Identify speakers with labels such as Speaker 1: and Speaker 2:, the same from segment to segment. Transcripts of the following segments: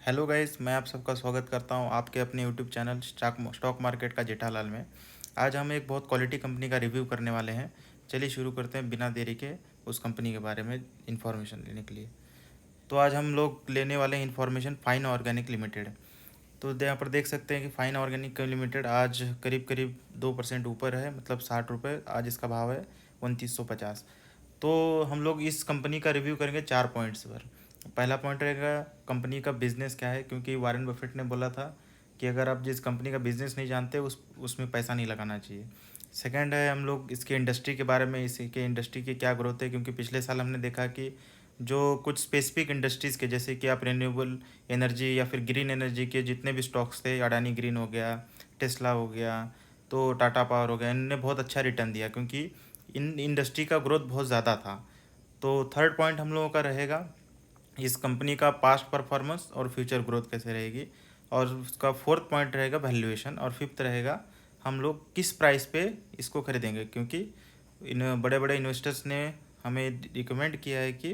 Speaker 1: Hello guys, मैं आप सबका स्वागत करता हूं आपके अपने यूट्यूब चैनल स्टॉक मार्केट का जेठालाल में। आज हम एक बहुत क्वालिटी कंपनी का रिव्यू करने वाले हैं। चलिए शुरू करते हैं बिना देरी के उस कंपनी के बारे में इंफॉर्मेशन लेने के लिए। तो आज हम लोग लेने वाले हैं इंफॉर्मेशन फाइन ऑर्गेनिक लिमिटेड। तो यहाँ पर देख सकते हैं कि फाइन ऑर्गेनिक लिमिटेड आज करीब करीब 2% ऊपर है, मतलब 60 रुपये आज इसका भाव है, 2950। तो हम लोग इस कंपनी का रिव्यू करेंगे 4 पॉइंट्स पर। पहला पॉइंट रहेगा कंपनी का बिजनेस क्या है, क्योंकि वारेन बफेट ने बोला था कि अगर आप जिस कंपनी का बिजनेस नहीं जानते उसमें पैसा नहीं लगाना चाहिए। सेकंड है हम लोग इसके इंडस्ट्री के बारे में, इसके इंडस्ट्री की क्या ग्रोथ है, क्योंकि पिछले साल हमने देखा कि जो कुछ स्पेसिफिक इंडस्ट्रीज़ के, जैसे कि आप रिन्यूएबल एनर्जी या फिर ग्रीन एनर्जी के जितने भी स्टॉक्स थे, अडानी ग्रीन हो गया, टेस्ला हो गया, तो टाटा पावर हो गया, इनने बहुत अच्छा रिटर्न दिया क्योंकि इन इंडस्ट्री का ग्रोथ बहुत ज़्यादा था। तो थर्ड पॉइंट हम लोगों का रहेगा इस कंपनी का पास्ट परफॉर्मेंस और फ्यूचर ग्रोथ कैसे रहेगी। और उसका फोर्थ पॉइंट रहेगा वैल्यूएशन। और फिफ्थ रहेगा हम लोग किस प्राइस पे इसको खरीदेंगे, क्योंकि इन बड़े बड़े इन्वेस्टर्स ने हमें रिकमेंड किया है कि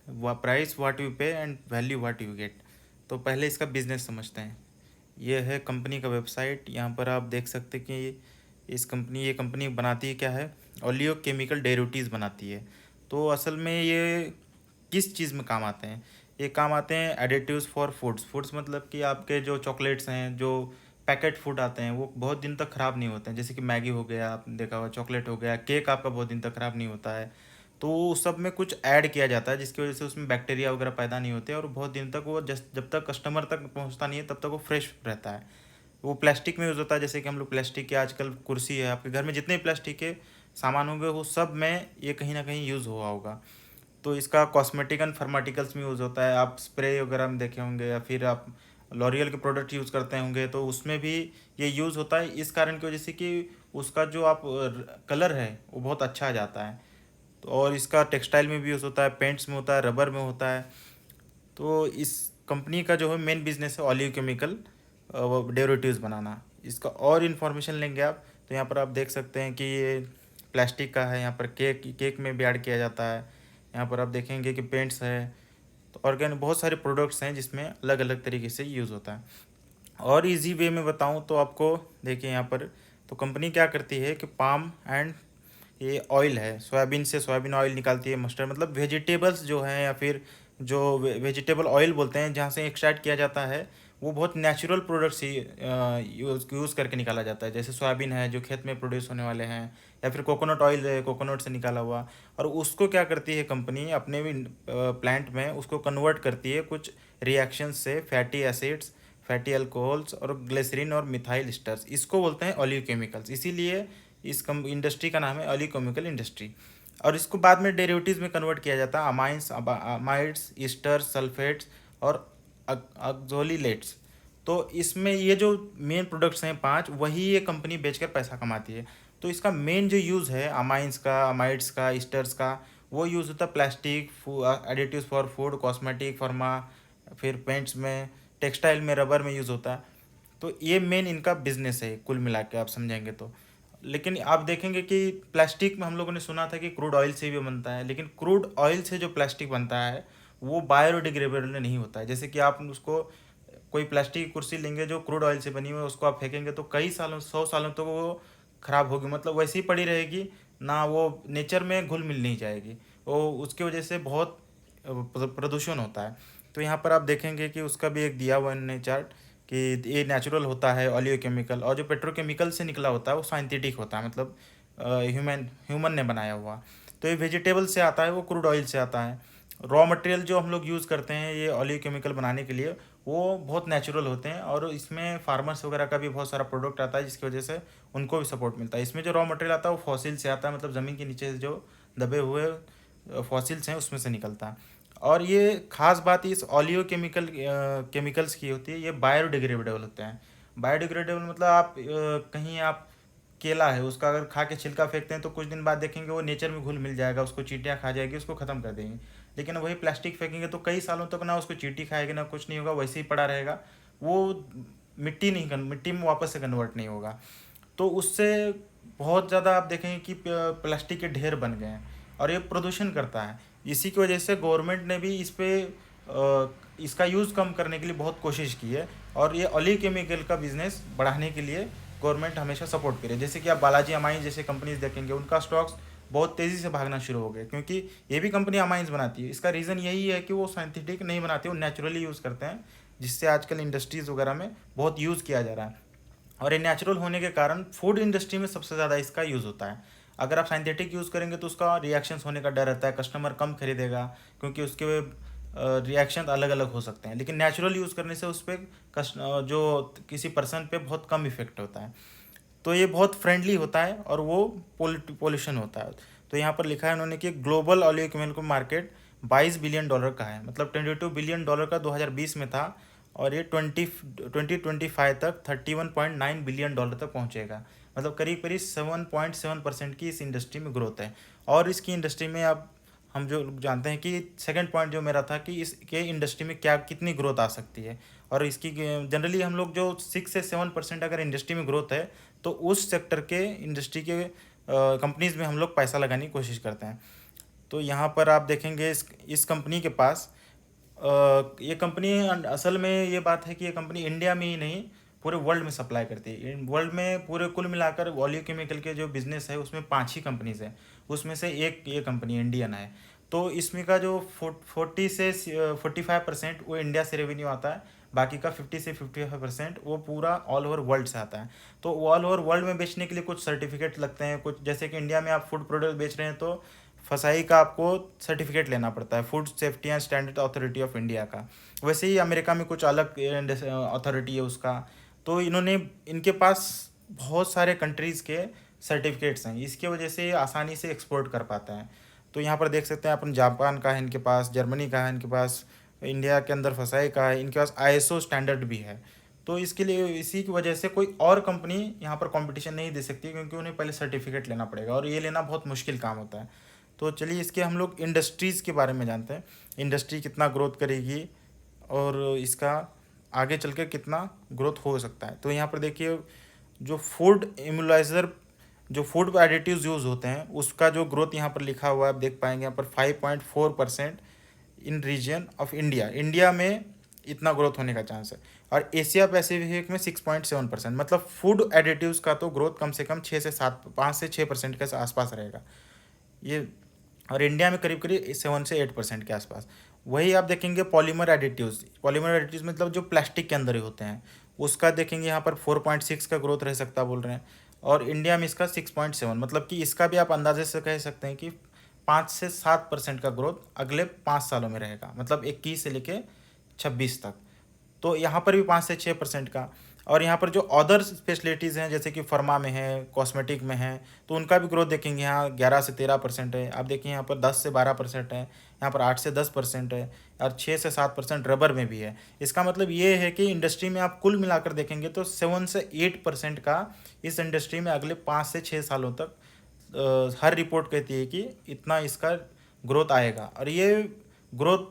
Speaker 1: प्राइस व्हाट यू पे and value what you get. तो पहले इसका बिजनेस समझते हैं। ये है कंपनी का वेबसाइट। यहाँ पर आप देख सकते हैं कि ये कंपनी बनाती क्या है, ऑलियो केमिकल डेरिवेटिव्स बनाती है। तो असल में ये किस चीज़ में काम आते हैं? ये काम आते हैं एडिटिव्स फॉर फूड्स। फूड्स मतलब कि आपके जो चॉकलेट्स हैं, जो पैकेट फूड आते हैं, वो बहुत दिन तक ख़राब नहीं होते हैं। जैसे कि मैगी हो गया, आपने देखा होगा, चॉकलेट हो गया, केक आपका बहुत दिन तक ख़राब नहीं होता है। तो उस सब में कुछ ऐड किया जाता है जिसकी वजह से उसमें बैक्टीरिया वगैरह पैदा नहीं होते और बहुत दिन तक वो जब तक कस्टमर तक पहुंचता नहीं है तब तक वो फ्रेश रहता है। वो प्लास्टिक में यूज़ होता है। जैसे कि हम लोग प्लास्टिक के आजकल कुर्सी है, आपके घर में जितने भी प्लास्टिक के सामान होंगे वो सब में ये कहीं ना कहीं यूज़ हुआ होगा। तो इसका कॉस्मेटिक एंड फार्माटिकल्स में यूज़ होता है। आप स्प्रे वगैरह में देखे होंगे या फिर आप लॉरियल के प्रोडक्ट यूज़ करते होंगे तो उसमें भी ये यूज़ होता है, इस कारण की वजह से कि उसका जो आप कलर है वो बहुत अच्छा आ जाता है। तो और इसका टेक्सटाइल में भी यूज़ होता है, पेंट्स में होता है, रबर में होता है। तो इस कंपनी का जो है मेन बिजनेस है ऑलिव केमिकल डेरिवेटिव्स बनाना। इसका और इन्फॉर्मेशन लेंगे आप तो यहाँ पर आप देख सकते हैं कि ये प्लास्टिक का है। यहाँ पर केक में भी ऐड किया जाता है। यहाँ पर आप देखेंगे कि पेंट्स है। तो ऑर्गेन बहुत सारे प्रोडक्ट्स हैं जिसमें अलग अलग तरीके से यूज़ होता है। और इजी वे में बताऊँ तो आपको, देखिए यहाँ पर तो कंपनी क्या करती है कि पाम एंड ये ऑयल है, सोयाबीन से सोयाबीन ऑयल निकालती है। मस्टर्ड मतलब वेजिटेबल्स जो हैं या फिर जो वेजिटेबल ऑयल बोलते हैं, जहाँ से एक्सट्रैक्ट किया जाता है, वो बहुत नेचुरल प्रोडक्ट्स ही यूज़ करके निकाला जाता है। जैसे सोयाबीन है जो खेत में प्रोड्यूस होने वाले हैं, या फिर कोकोनट ऑयल है कोकोनट से निकाला हुआ। और उसको क्या करती है कंपनी अपने भी प्लांट में उसको कन्वर्ट करती है कुछ रिएक्शंस से, फैटी एसिड्स, फैटी अल्कोहल्स और ग्लिसरीन और मिथाइल स्टर्स। इसको बोलते हैं ऑलिव केमिकल्स। इसीलिए इस कम इंडस्ट्री का नाम है ऑलिव केमिकल इंडस्ट्री। और इसको बाद में डेरिवेटिव्स में कन्वर्ट किया जाता है, अमाइंस, अमाइड्स, ईस्टर्स, सल्फेट्स और ऑक्सोलिलेट्स। तो इसमें ये जो मेन प्रोडक्ट्स हैं पांच, वही ये कंपनी बेचकर पैसा कमाती है। तो इसका मेन जो यूज़ है अमाइंस का, अमाइड्स का, ईस्टर्स का, वो यूज़ होता है plastic, additives for food, cosmetic, pharma, फिर पेंट्स में, टेक्सटाइल में, रबर में यूज़ होता है। तो ये मेन इनका बिजनेस है कुल मिला के आप समझेंगे तो। लेकिन आप देखेंगे कि प्लास्टिक में हम लोगों ने सुना था कि क्रूड ऑयल से भी बनता है, लेकिन क्रूड ऑयल से जो प्लास्टिक बनता है वो बायोडिग्रेडेबल नहीं होता है। जैसे कि आप उसको कोई प्लास्टिक की कुर्सी लेंगे जो क्रूड ऑयल से बनी हुई है, उसको आप फेंकेंगे तो कई सालों, 100 सालों तक तो वो ख़राब होगी, मतलब वैसी ही पड़ी रहेगी ना, वो नेचर में घुल मिल नहीं जाएगी। वो उसकी वजह से बहुत प्रदूषण होता है। तो यहाँ पर आप देखेंगे कि उसका भी एक दिया हुआ इन्होंने चार्ट कि ये नेचुरल होता है ऑलियो केमिकल, और जो पेट्रोकेमिकल से निकला होता है वो साइंथेटिक होता है, मतलब ह्यूमन ने बनाया हुआ। तो ये वेजिटेबल से आता है, वो क्रूड ऑयल से आता है। रॉ मटेरियल जो हम लोग यूज़ करते हैं ये ऑलिव केमिकल बनाने के लिए, वो बहुत नेचुरल होते हैं। और इसमें फार्मर्स वगैरह का भी बहुत सारा प्रोडक्ट आता है जिसकी वजह से उनको भी सपोर्ट मिलता है। इसमें जो रॉ मटेरियल आता है वो फॉसिल से आता है, मतलब ज़मीन के नीचे से जो दबे हुए फॉसिल्स हैं उसमें से निकलता है। और ये खास बात इस केमिकल्स की होती है, ये बायोडिग्रेडेबल होते हैं। बायोडिग्रेडेबल मतलब आप कहीं आप केला है उसका अगर खा के छिलका फेंकते हैं तो कुछ दिन बाद देखेंगे वो नेचर में घुल मिल जाएगा, उसको चींटियाँ खा जाएगी, उसको ख़त्म कर देंगे। लेकिन वही प्लास्टिक फेंकेंगे तो कई सालों तक ना उसको चींटी खाएगी ना कुछ नहीं होगा, वैसे ही पड़ा रहेगा। वो मिट्टी में वापस से कन्वर्ट नहीं होगा। तो उससे बहुत ज़्यादा आप देखेंगे कि प्लास्टिक के ढेर बन गए हैं और ये प्रदूषण करता है। इसी की वजह से गवर्नमेंट ने भी इस पे इसका यूज़ कम करने के लिए बहुत कोशिश की है, और ये ऑली केमिकल का बिजनेस बढ़ाने के लिए गवर्नमेंट हमेशा सपोर्ट करे। जैसे कि आप बालाजी अमाइन जैसे कंपनीज देखेंगे, उनका स्टॉक्स बहुत तेज़ी से भागना शुरू हो गए, क्योंकि ये भी कंपनी अमाइंस बनाती है। इसका रीज़न यही है कि वो साइंथिटिक नहीं बनाते, वो नेचुरली यूज़ करते हैं, जिससे आजकल इंडस्ट्रीज़ वगैरह में बहुत यूज़ किया जा रहा है। और ये नेचुरल होने के कारण फूड इंडस्ट्री में सबसे ज़्यादा इसका यूज़ होता है। अगर आप साइंथेटिक यूज़ करेंगे तो उसका रिएक्शंस होने का डर रहता है, कस्टमर कम खरीदेगा, क्योंकि उसके रिएक्शन अलग अलग हो सकते हैं। लेकिन नेचुरल यूज़ करने से उस पर जो किसी पर्सन पे बहुत कम इफेक्ट होता है। तो ये बहुत फ्रेंडली होता है और वो पोल्यूशन होता है। तो यहाँ पर लिखा है उन्होंने कि global olive chemical market $22 billion का है, मतलब $22 बिलियन का 2020 में था, और ये 2025 तक $31.9 बिलियन तक पहुँचेगा। मतलब करीब करीब 7.7% की इस इंडस्ट्री में ग्रोथ है। और इसकी इंडस्ट्री में अब हम जो जानते हैं कि सेकंड पॉइंट जो मेरा था कि इसके इंडस्ट्री में क्या कितनी ग्रोथ आ सकती है। और इसकी जनरली हम लोग जो 6 से 7% अगर इंडस्ट्री में ग्रोथ है, तो उस सेक्टर के इंडस्ट्री के कंपनीज में हम लोग पैसा लगाने की कोशिश करते हैं। तो यहाँ पर आप देखेंगे इस कंपनी के पास ये कंपनी असल में ये बात है कि ये कंपनी इंडिया में ही नहीं पूरे वर्ल्ड में सप्लाई करती है। वर्ल्ड में पूरे कुल मिलाकर ऑलिव केमिकल के जो बिजनेस है उसमें 5 ही कंपनीज हैं, उसमें से एक ये कंपनी इंडियन है। तो इसमें का जो 40 से 45% वो इंडिया से रेवेन्यू आता है, बाकी का 50 से 55% वो पूरा ऑल ओवर वर्ल्ड से आता है। तो ऑल ओवर वर्ल्ड में बेचने के लिए कुछ सर्टिफिकेट लगते हैं, कुछ जैसे कि इंडिया में आप फूड प्रोडक्ट बेच रहे हैं तो फसाई का आपको सर्टिफिकेट लेना पड़ता है, food safety and standard authority of India का। वैसे ही अमेरिका में कुछ अलग अथॉरिटी है उसका। तो इन्होंने इनके पास बहुत सारे कंट्रीज़ के सर्टिफिकेट्स हैं, इसके वजह से ये आसानी से एक्सपोर्ट कर पाते हैं। तो यहाँ पर देख सकते हैं अपन, जापान का है इनके पास, जर्मनी का है इनके पास, इंडिया के अंदर फसाई का है इनके पास, आईएसओ स्टैंडर्ड भी है। तो इसके लिए इसी की वजह से कोई और कंपनी यहाँ पर कंपटीशन नहीं दे सकती, क्योंकि उन्हें पहले सर्टिफिकेट लेना पड़ेगा और ये लेना बहुत मुश्किल काम होता है। तो चलिए इसके हम लोग इंडस्ट्रीज़ के बारे में जानते हैं, इंडस्ट्री कितना ग्रोथ करेगी और इसका आगे चल के कितना ग्रोथ हो सकता है। तो यहाँ पर देखिए, जो फूड इम्यूलाइज़र, जो फूड एडिटिव्स यूज़ होते हैं उसका जो ग्रोथ यहाँ पर लिखा हुआ है, आप देख पाएंगे यहाँ पर 5.4% इन रीजन ऑफ इंडिया, इंडिया में इतना ग्रोथ होने का चांस है। और एशिया पैसिफिक में 6.7%, मतलब फूड एडिटिव्स का तो ग्रोथ कम से कम 5 से 6% के आसपास रहेगा ये। और इंडिया में करीब करीब 7 से 8% के आसपास। वही आप देखेंगे पॉलीमर एडिटिव्स, पॉलीमर एडिटिव्स मतलब जो प्लास्टिक के अंदर ही होते हैं, उसका देखेंगे यहाँ पर 4.6 का ग्रोथ रह सकता बोल रहे हैं, और इंडिया में इसका 6.7, मतलब कि इसका भी आप अंदाजे से कह सकते हैं कि 5 से 7% का ग्रोथ अगले 5 सालों में रहेगा, मतलब 21 से लेके 26 तक। तो यहाँ पर भी 5 से 6% का। और यहाँ पर जो अदर स्पेशलिटीज़ हैं जैसे कि फार्मा में है, कॉस्मेटिक में है, तो उनका भी ग्रोथ देखेंगे यहाँ 11 से 13% है। आप देखिए यहाँ पर 10 से 12% है, यहाँ पर 8 से 10% है, और 6 से 7% रबर में भी है। इसका मतलब ये है कि इंडस्ट्री में आप कुल मिलाकर देखेंगे तो 7 से 8% का इस इंडस्ट्री में अगले 5 से 6 सालों तक हर रिपोर्ट कहती है कि इतना इसका ग्रोथ आएगा। और ये ग्रोथ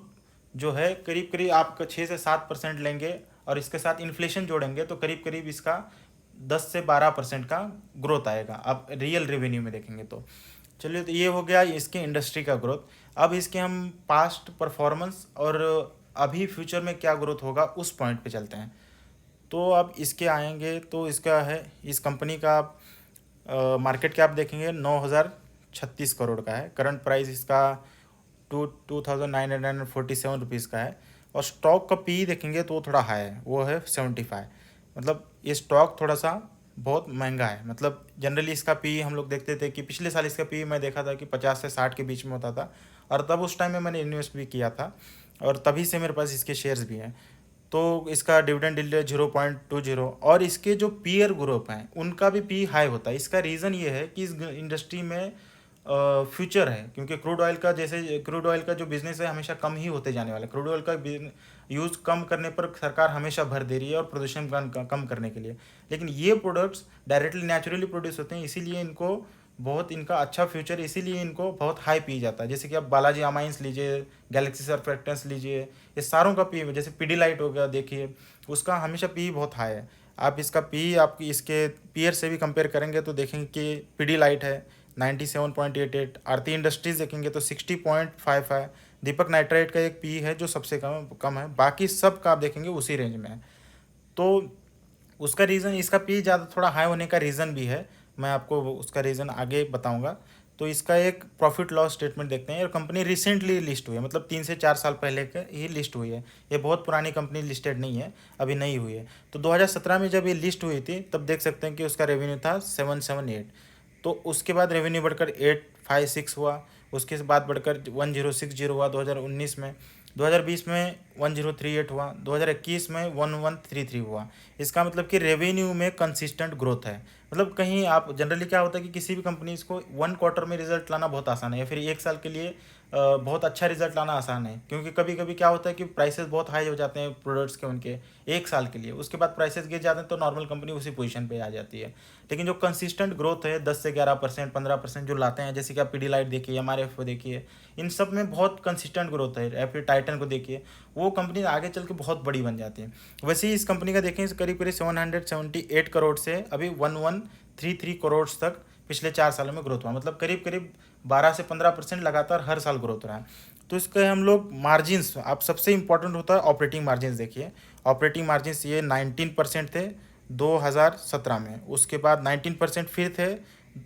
Speaker 1: जो है करीब करीब आप 6 से 7% लेंगे और इसके साथ इन्फ्लेशन जोड़ेंगे तो करीब करीब इसका 10 से 12% का ग्रोथ आएगा, आप रियल रेवेन्यू में देखेंगे तो। चलिए, तो ये हो गया इसके इंडस्ट्री का ग्रोथ। अब इसके हम पास्ट परफॉर्मेंस और अभी फ्यूचर में क्या ग्रोथ होगा उस पॉइंट पे चलते हैं। तो अब इसके आएंगे तो इसका है, इस कंपनी का मार्केट कैप देखेंगे 9,036 करोड़ का है। करंट प्राइस इसका 2,947 रुपीज़ का है। और स्टॉक का पी देखेंगे तो वो थोड़ा हाई है, वो है 75। मतलब ये स्टॉक थोड़ा सा बहुत महंगा है। मतलब जनरली इसका पी हम लोग देखते थे कि पिछले साल इसका पी मैं देखा था कि 50 से 60 के बीच में होता था, और तब उस टाइम में मैंने इन्वेस्ट भी किया था, और तभी से मेरे पास इसके शेयर्स भी हैं। तो इसका डिविडेंड यील्ड 0.20, और इसके जो पीयर ग्रुप हैं उनका भी पी हाई होता है। इसका रीज़न ये है कि इस इंडस्ट्री में फ्यूचर है, क्योंकि क्रूड ऑयल का, जैसे क्रूड ऑयल का जो बिज़नेस है हमेशा कम ही होते जाने वाला है। क्रूड ऑयल का यूज़ कम करने पर सरकार हमेशा भर दे रही है और प्रदूषण कम करने के लिए। लेकिन ये प्रोडक्ट्स डायरेक्टली नेचुरली प्रोड्यूस होते हैं, इसीलिए इनको बहुत, इनका अच्छा फ्यूचर, इसीलिए इनको बहुत हाई पी जाता है। जैसे कि आप बालाजी अमाइंस लीजिए, गैलेक्सी सर्फेक्टेंट्स लीजिए, ये सारों का पी, जैसे पीडीलाइट हो गया देखिए, उसका हमेशा पी बहुत हाई है। आप इसका पी आपकी इसके पीयर से भी कंपेयर करेंगे तो देखेंगे कि पीडीलाइट है 97.88, आरती इंडस्ट्रीज़ देखेंगे तो 60.55, दीपक नाइट्राइट का एक पी है जो सबसे कम कम है, बाकी सब का आप देखेंगे उसी रेंज में है। तो उसका रीज़न, इसका पी ज़्यादा थोड़ा हाई होने का रीज़न भी है, मैं आपको उसका रीज़न आगे बताऊंगा। तो इसका एक प्रॉफिट लॉस स्टेटमेंट देखते हैं। और कंपनी रिसेंटली लिस्ट हुई है, मतलब 3 से 4 साल पहले के ही लिस्ट हुई है, ये बहुत पुरानी कंपनी लिस्टेड नहीं है, अभी नई हुई है। तो 2017 में जब ये लिस्ट हुई थी तब देख सकते हैं कि उसका रेवेन्यू था 778। तो उसके बाद रेवेन्यू बढ़कर 856 हुआ, उसके बाद बढ़कर 1060 हुआ 2019 में, 2020 में 1038 हुआ, 2021 में 1133 हुआ। इसका मतलब कि रेवेन्यू में कंसिस्टेंट ग्रोथ है। मतलब कहीं आप जनरली क्या होता है कि किसी भी कंपनीज को 1 क्वार्टर में रिजल्ट लाना बहुत आसान है, या फिर 1 साल के लिए बहुत अच्छा रिजल्ट लाना आसान है, क्योंकि कभी कभी क्या होता है कि प्राइसेस बहुत हाई हो जाते हैं प्रोडक्ट्स के उनके 1 साल के लिए, उसके बाद प्राइसेस गिर जाते हैं तो नॉर्मल कंपनी उसी पोजीशन पे आ जाती है। लेकिन जो कंसिस्टेंट ग्रोथ है 10 से 11%, 15% जो लाते हैं, जैसे कि आप पीडीलाइट देखिए, एमआरएफ को देखिए, इन सब में बहुत कंसिस्टेंट ग्रोथ है। या फिर टाइटन को देखिए, वो कंपनी आगे चल के बहुत बड़ी बन जाती है। वैसे ही इस कंपनी का देखें, करीब करीब 778 करोड़ से अभी 1133 करोड़ तक पिछले 4 सालों में ग्रोथ हुआ, मतलब करीब करीब 12 से 15% लगातार हर साल ग्रोथ रहा है। तो इसके हम लोग मार्जिन्स, आप सबसे इंपॉर्टेंट होता है ऑपरेटिंग मार्जिन्स देखिए। ऑपरेटिंग मार्जिन्स ये 19% थे 2017 में, उसके बाद 19% फिर थे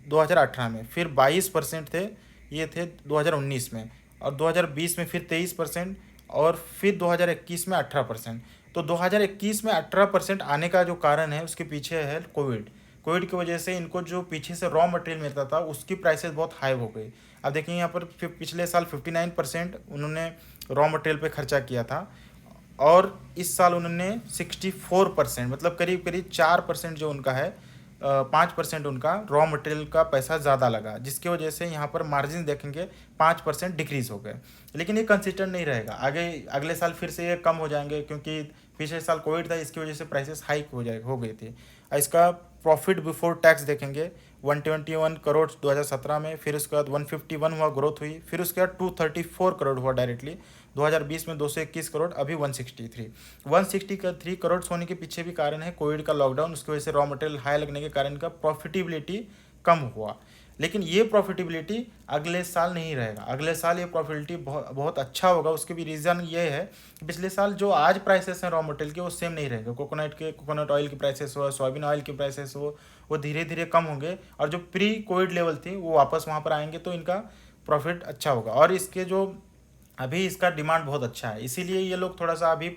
Speaker 1: 2018 में, फिर 22% थे, ये थे 2019 में, और 2020 में फिर 23%, और फिर 2021 में 18%। तो 2021 में 18% आने का जो कारण है उसके पीछे है कोविड। कोविड की वजह से इनको जो पीछे से रॉ मटेरियल मिलता था उसकी प्राइसेस बहुत हाई हो गई। अब देखिए यहाँ पर पिछले साल 59% उन्होंने रॉ मटेरियल पे खर्चा किया था, और इस साल उन्होंने 64%, मतलब करीब करीब 4% जो उनका है, 5% उनका रॉ मटेरियल का पैसा ज़्यादा लगा, जिसकी वजह से यहाँ पर मार्जिन देखेंगे 5% डिक्रीज़ हो गए। लेकिन ये कंसिस्टेंट नहीं रहेगा, आगे अगले साल फिर से ये कम हो जाएंगे, क्योंकि पिछले साल कोविड था, इसकी वजह से प्राइसेस हाइक हो गई थी। इसका प्रॉफिट बिफोर टैक्स देखेंगे 121 करोड़ 2017 में, फिर उसके बाद 151 हुआ, ग्रोथ हुई, फिर उसके बाद 234 करोड़ हुआ डायरेक्टली, 2020 में 221 करोड़, अभी 163 करोड़ होने के पीछे भी कारण है कोविड का लॉकडाउन, उसकी वजह से रॉ मटेरियल हाई लगने के कारण का प्रॉफिटेबिलिटी कम हुआ। लेकिन ये प्रॉफिटेबिलिटी अगले साल नहीं रहेगा, अगले साल ये प्रॉफिटेबिलिटी बहुत बहुत अच्छा होगा। उसके भी रीज़न ये है कि पिछले साल जो आज प्राइसेस हैं रॉ मटेरियल के वो सेम नहीं रहेंगे। कोकोनट ऑयल की प्राइसेस हो, सोयाबीन ऑयल की प्राइसेस हो, वो धीरे धीरे कम होंगे, और जो प्री कोविड लेवल थी वो वापस वहाँ पर आएंगे, तो इनका प्रॉफिट अच्छा होगा। और इसके जो अभी इसका डिमांड बहुत अच्छा है, इसीलिए ये लोग थोड़ा सा अभी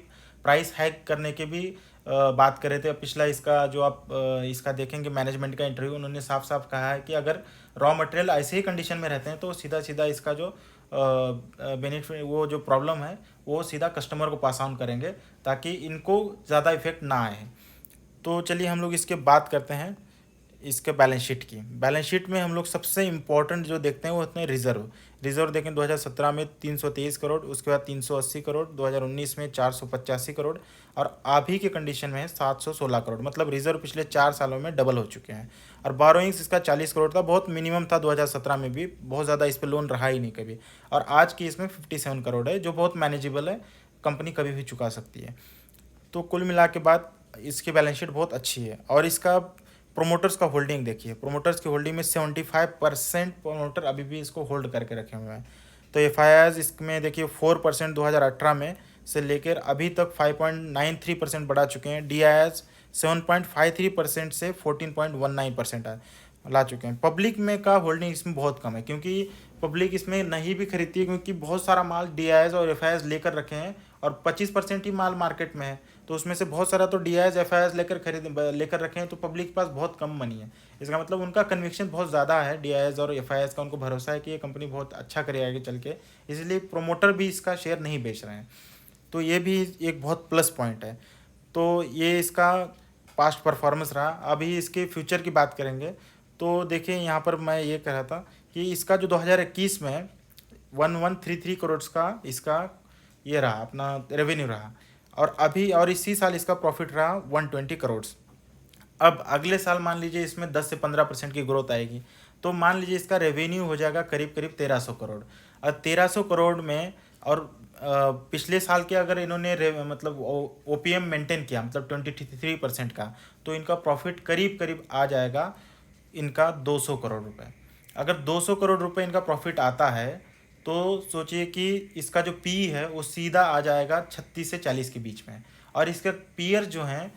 Speaker 1: प्राइस हाइक करने के भी बात कर रहे थे। पिछला इसका जो आप इसका देखेंगे मैनेजमेंट का इंटरव्यू, उन्होंने साफ साफ कहा है कि अगर रॉ मटेरियल ऐसे ही कंडीशन में रहते हैं तो सीधा सीधा इसका जो बेनिफिट, वो जो प्रॉब्लम है वो सीधा कस्टमर को पास ऑन करेंगे, ताकि इनको ज़्यादा इफेक्ट ना आए। तो चलिए हम लोग इसके बात करते हैं इसके बैलेंस शीट की। बैलेंस शीट में हम लोग सबसे इम्पोर्टेंट जो देखते हैं वो होते हैं रिजर्व। रिजर्व देखें 2017 में 323 करोड़, उसके बाद 380 करोड़, 2019 में 485 करोड़, और अभी के कंडीशन में है 716 करोड़। मतलब रिजर्व पिछले 4 सालों में डबल हो चुके हैं। और बोरोइंग्स इसका 40 करोड़ था, बहुत मिनिमम था 2017 में भी, बहुत ज़्यादा इस पर लोन रहा ही नहीं कभी। और आज की इसमें 57 करोड़ है, जो बहुत मैनेजेबल है, कंपनी कभी भी चुका सकती है। तो कुल मिला के बाद इसकी बैलेंस शीट बहुत अच्छी है। और इसका प्रोमोटर्स का होल्डिंग देखिए, प्रोमोटर्स की होल्डिंग में 75% प्रोमोटर अभी भी इसको होल्ड करके रखे हुए हैं। तो एफ आई आईज इसमें देखिए 4% 2018 में से लेकर अभी तक 5.93% बढ़ा चुके हैं। डी आई एस 7.53% से 14.19% ला चुके हैं। पब्लिक में का होल्डिंग इसमें बहुत कम है, क्योंकि पब्लिक इसमें नहीं भी खरीदती है, क्योंकि बहुत सारा माल डी आई एस और एफ आई आईज लेकर रखे हैं, और 25% ही माल मार्केट में है। तो उसमें से बहुत सारा तो D I S F I eyes लेकर रखे हैं, तो पब्लिक के पास बहुत कम मनी है। इसका मतलब उनका कन्विक्शन बहुत ज़्यादा है डी आई एस और एफ आई आईज का, उनको भरोसा है कि ये कंपनी बहुत अच्छा करेगी आगे चल के, इसलिए प्रोमोटर भी इसका शेयर नहीं बेच रहे हैं। तो ये भी एक बहुत प्लस पॉइंट है। तो ये इसका पास्ट परफॉर्मेंस रहा। अभी इसके फ्यूचर की बात करेंगे तो देखिए, यहाँ पर मैं ये कह रहा था कि इसका जो 2021 में 1133 करोड़ का इसका ये रहा, अपना रेवेन्यू रहा, और अभी और इसी साल इसका प्रॉफिट रहा 120 करोड़। अब अगले साल मान लीजिए इसमें 10 से 15% की ग्रोथ आएगी, तो मान लीजिए इसका रेवेन्यू हो जाएगा करीब करीब 1300 करोड़। और 1300 करोड़ में, और पिछले साल के अगर इन्होंने मतलब ओ पी एम मेंटेन किया, मतलब 23% का, तो इनका प्रॉफिट करीब करीब आ जाएगा इनका 200 करोड़ रुपए। अगर 200 करोड़ रुपए इनका प्रॉफिट आता है तो सोचिए कि इसका जो पी है वो सीधा आ जाएगा 36 से 40 के बीच में। और इसके पीयर जो हैं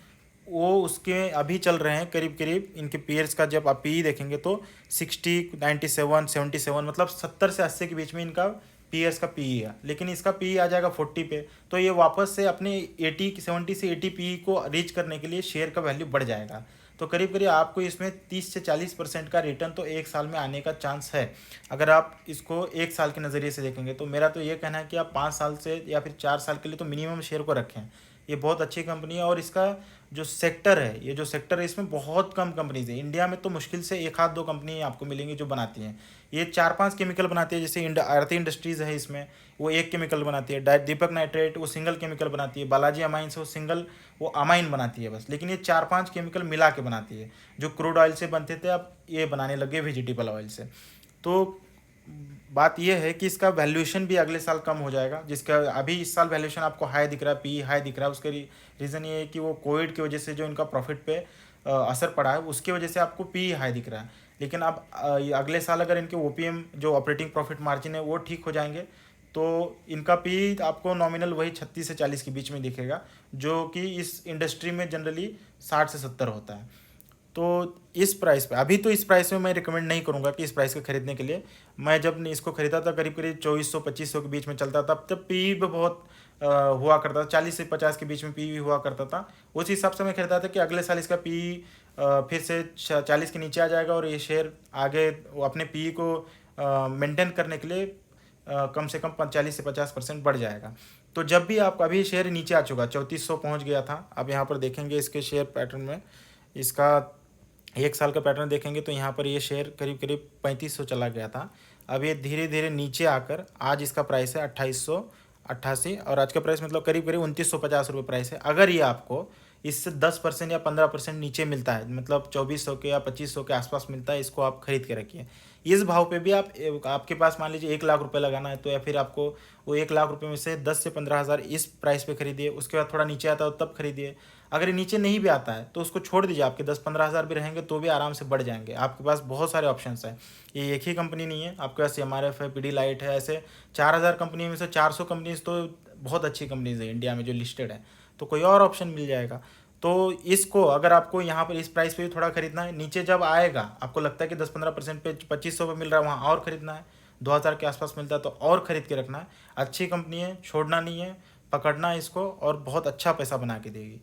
Speaker 1: वो उसके अभी चल रहे हैं करीब करीब, इनके पीयर्स का जब आप पी देखेंगे तो 60, 97, 77, मतलब 70 से 80 के बीच में इनका पीएस का पी है। लेकिन इसका पी आ जाएगा 40 पे, तो ये वापस से अपने 80, 70 से 80 पी को रीच करने के लिए शेयर का वैल्यू बढ़ जाएगा। तो करीब करीब आपको इसमें 30 से 40% का रिटर्न तो एक साल में आने का चांस है, अगर आप इसको एक साल के नज़रिए से देखेंगे। तो मेरा तो ये कहना है कि आप 5 साल से या फिर 4 साल के लिए तो मिनिमम शेयर को रखें। ये बहुत अच्छी कंपनी है, और इसका जो सेक्टर है, ये जो सेक्टर है इसमें बहुत कम कंपनीज है। इंडिया में तो मुश्किल से एक आध दो कंपनी आपको मिलेंगी जो बनाती हैं। ये 4-5 केमिकल बनाती है, जैसे आरती इंडस्ट्रीज़ है, इसमें वो एक केमिकल बनाती है। दीपक नाइट्रेट वो सिंगल केमिकल बनाती है। बालाजी अमाइंस वो सिंगल वो अमाइन बनाती है बस। लेकिन ये 4-5 केमिकल मिला के बनाती है। जो क्रूड ऑयल से बनते थे अब ये बनाने लगे वेजिटेबल ऑयल से। तो बात यह है कि इसका वैल्यूएशन भी अगले साल कम हो जाएगा, जिसका अभी इस साल वैल्यूएशन आपको हाई दिख रहा है, पी हाई दिख रहा है। उसका रीज़न ये है कि वो कोविड की वजह से जो इनका प्रॉफिट पे असर पड़ा है, उसकी वजह से आपको पी हाई दिख रहा है। लेकिन अब अगले साल अगर इनके ओपीएम जो ऑपरेटिंग प्रॉफिट मार्जिन है वो ठीक हो जाएंगे, तो इनका पी आपको नॉमिनल वही 36 से 40 के बीच में दिखेगा, जो कि इस इंडस्ट्री में जनरली 60 से 70 होता है। तो इस प्राइस पे, अभी तो इस प्राइस में मैं रिकमेंड नहीं करूँगा कि इस प्राइस को खरीदने के लिए। मैं जब इसको खरीदा था करीब करीब 2400-2500 के बीच में चलता था, तब पी भी बहुत हुआ करता था, 40 से 50 के बीच में पी भी हुआ करता था। उस हिसाब से मैं खरीदा था कि अगले साल इसका पी फिर से 40 के नीचे आ जाएगा, और ये शेयर आगे वो अपने पी को मेंटेन करने के लिए कम से कम 40 से 50% बढ़ जाएगा। तो जब भी आपका, अभी शेयर नीचे आ चुका, 3400 पहुँच गया था। अब यहाँ पर देखेंगे इसके शेयर पैटर्न में, इसका एक साल का पैटर्न देखेंगे तो यहाँ पर ये शेयर करीब करीब 3500 चला गया था। अब ये धीरे धीरे नीचे आकर आज इसका प्राइस है 2888, और आज का प्राइस मतलब करीब करीब 2950 रुपये प्राइस है। अगर ये आपको इससे 10% या 15% नीचे मिलता है, मतलब 2400 के या 2500 के आसपास मिलता है, इसको आप खरीद के रखिए। इस भाव पे भी आपके पास मान लीजिए 1 लाख रुपए लगाना है, तो या फिर आपको वो 1 लाख रुपए में से 10 से 15 हज़ार इस प्राइस पे खरीदिए। उसके बाद थोड़ा नीचे आता है तब खरीदिए। अगर ये नीचे नहीं भी आता है तो उसको छोड़ दीजिए, आपके 10-15 हज़ार भी रहेंगे तो भी आराम से बढ़ जाएंगे। आपके पास बहुत सारे ऑप्शंस हैं, ये एक ही कंपनी नहीं है। आपके पास एमआरएफ है, पीडीलाइट है, ऐसे 4000 कंपनी में से 400 कंपनीज तो बहुत अच्छी कंपनीज है इंडिया में जो लिस्टेड है, तो कोई और ऑप्शन मिल जाएगा। तो इसको अगर आपको यहाँ पर इस प्राइस पे भी थोड़ा खरीदना है, नीचे जब आएगा आपको लगता है कि 10-15% पे 2500 पे मिल रहा है, वहाँ और खरीदना है, 2000 के आसपास मिलता है तो और खरीद के रखना है। अच्छी कंपनी है, छोड़ना नहीं है, पकड़ना है इसको, और बहुत अच्छा पैसा बना के देगी।